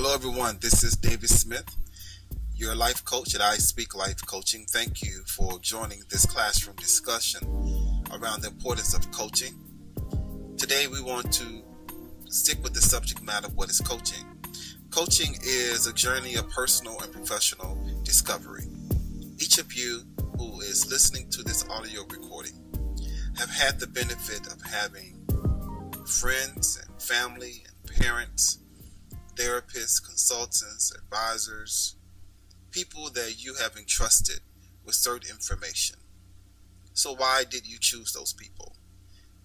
Hello everyone, this is David Smith, your life coach at I Speak Life Coaching. Thank you for joining this classroom discussion around the importance of coaching. Today we want to stick with the subject matter of what is coaching. Coaching is a journey of personal and professional discovery. Each of you who is listening to this audio recording have had the benefit of having friends and family and parents, therapists, consultants, advisors, people that you have entrusted with certain information. So why did you choose those people?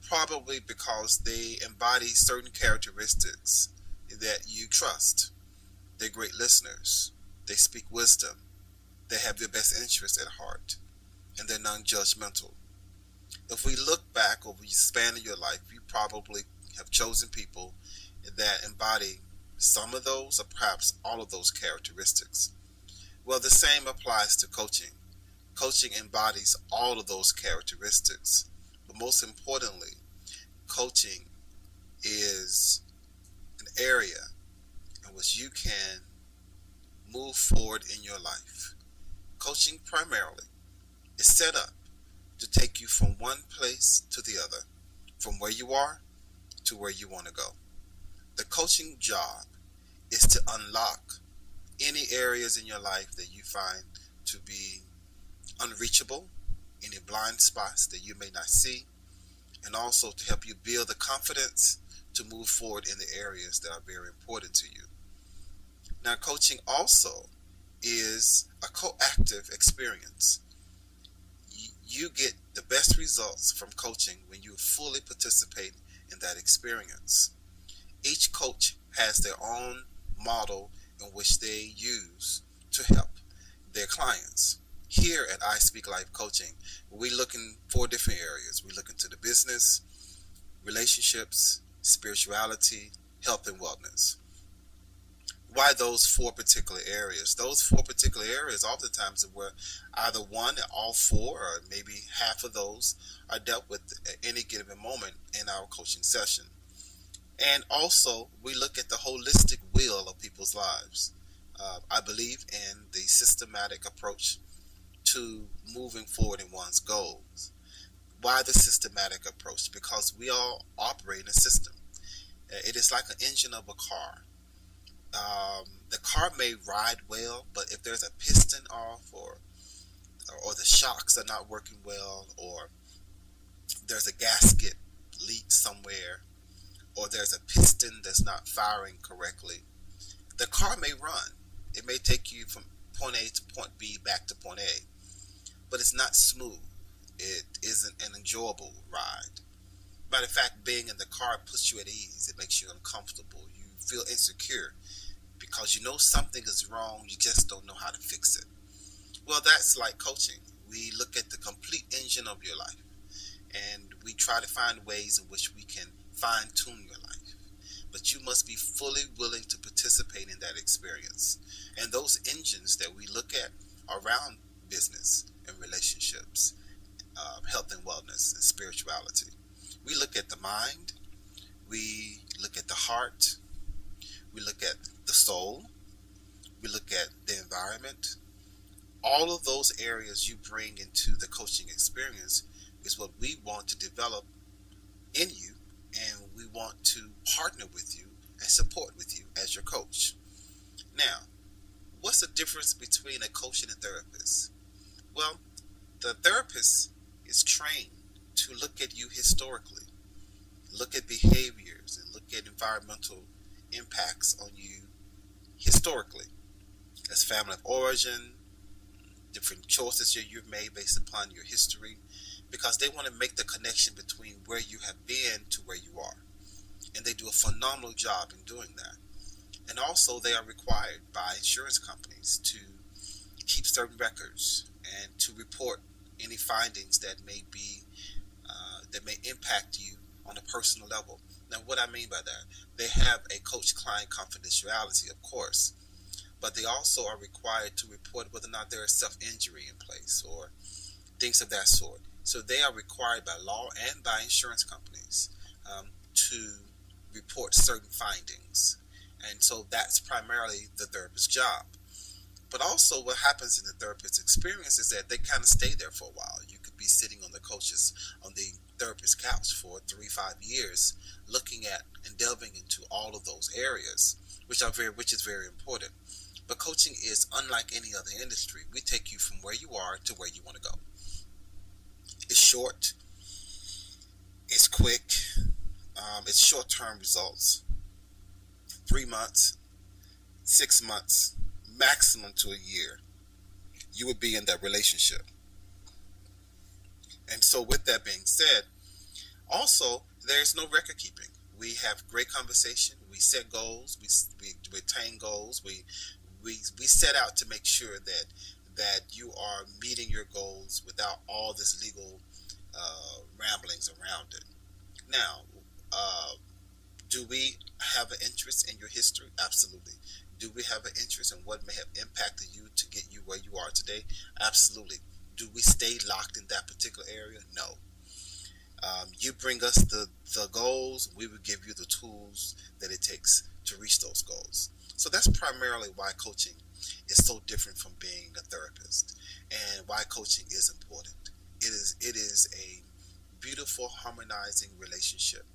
Probably because they embody certain characteristics that you trust. They're great listeners. They speak wisdom. They have your best interest at heart. And they're non-judgmental. If we look back over the span of your life, you probably have chosen people that embody some of those or perhaps all of those characteristics. Well, the same applies to coaching. Coaching embodies all of those characteristics. But most importantly, coaching is an area in which you can move forward in your life. Coaching primarily is set up to take you from one place to the other, from where you are to where you want to go. The coaching job is to unlock any areas in your life that you find to be unreachable, any blind spots that you may not see, and also to help you build the confidence to move forward in the areas that are very important to you. Now, coaching also is a coactive experience. You get the best results from coaching when you fully participate in that experience. Each coach has their own model in which they use to help their clients. Here at I Speak Life Coaching, we look in 4 different areas. We look into the business, relationships, spirituality, health, and wellness. Why those 4 particular areas? Those 4 particular areas oftentimes are where either one or all 4 or maybe half of those are dealt with at any given moment in our coaching session. And also, we look at the holistic wheel of people's lives. I believe in the systematic approach to moving forward in one's goals. Why the systematic approach? Because we all operate in a system. It is like an engine of a car. The car may ride well, but if there's a piston off or the shocks are not working well, or there's a gasket leak somewhere, or there's a piston that's not firing correctly, the car may run. It may take you from point A to point B back to point A, but it's not smooth. It isn't an enjoyable ride. Matter of fact, being in the car puts you at ease. It makes you uncomfortable. You feel insecure because you know something is wrong. You just don't know how to fix it. Well, that's like coaching. We look at the complete engine of your life, and we try to find ways in which we can fine-tune your life. But you must be fully willing to participate in that experience. And those engines that we look at around business and relationships, health and wellness, and spirituality. We look at the mind, we look at the heart, we look at the soul, we look at the environment. All of those areas you bring into the coaching experience is what we want to develop in you, and we want to partner with you and support with you as your coach. Now, what's the difference between a coach and a therapist? Well, the therapist is trained to look at you historically, look at behaviors, and look at environmental impacts on you historically, as family of origin, different choices that you've made based upon your history, because they want to make the connection between where you have been to where you are. And they do a phenomenal job in doing that. And also, they are required by insurance companies to keep certain records and to report any findings that may impact you on a personal level. Now, what I mean by that, they have a coach-client confidentiality, of course, but they also are required to report whether or not there is self-injury in place or things of that sort. So they are required by law and by insurance companies to report certain findings. And so that's primarily the therapist's job. But also what happens in the therapist's experience is that they kind of stay there for a while. You could be sitting on the therapist's couch for 3-5 years, looking at and delving into all of those areas, which is very important. But coaching is unlike any other industry. We take you from where you are to where you want to go. It's short, it's quick, it's short-term results. 3 months, 6 months, maximum to a year, you would be in that relationship. And so with that being said, also, there's no record keeping. We have great conversation. We set goals. We attain goals. We set out to make sure that you are meeting your goals without all this legal ramblings around it. Now, do we have an interest in your history? Absolutely. Do we have an interest in what may have impacted you to get you where you are today? Absolutely. Do we stay locked in that particular area? No. You bring us the goals, we will give you the tools that it takes to reach those goals. So that's primarily why coaching is so different from being a therapist, and why coaching is important. It is a beautiful, harmonizing relationship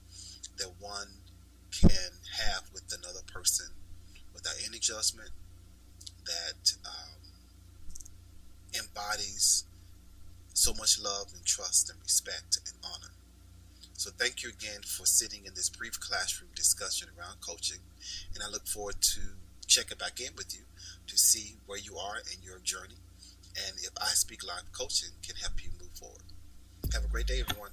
that one can have with another person without any judgment, that embodies so much love and trust and respect and honor. So thank you again for sitting in this brief classroom discussion around coaching, and I look forward to checking back in with you to see where you are in your journey, and if I Speak Live Coaching can help you move forward. Have a great day, everyone.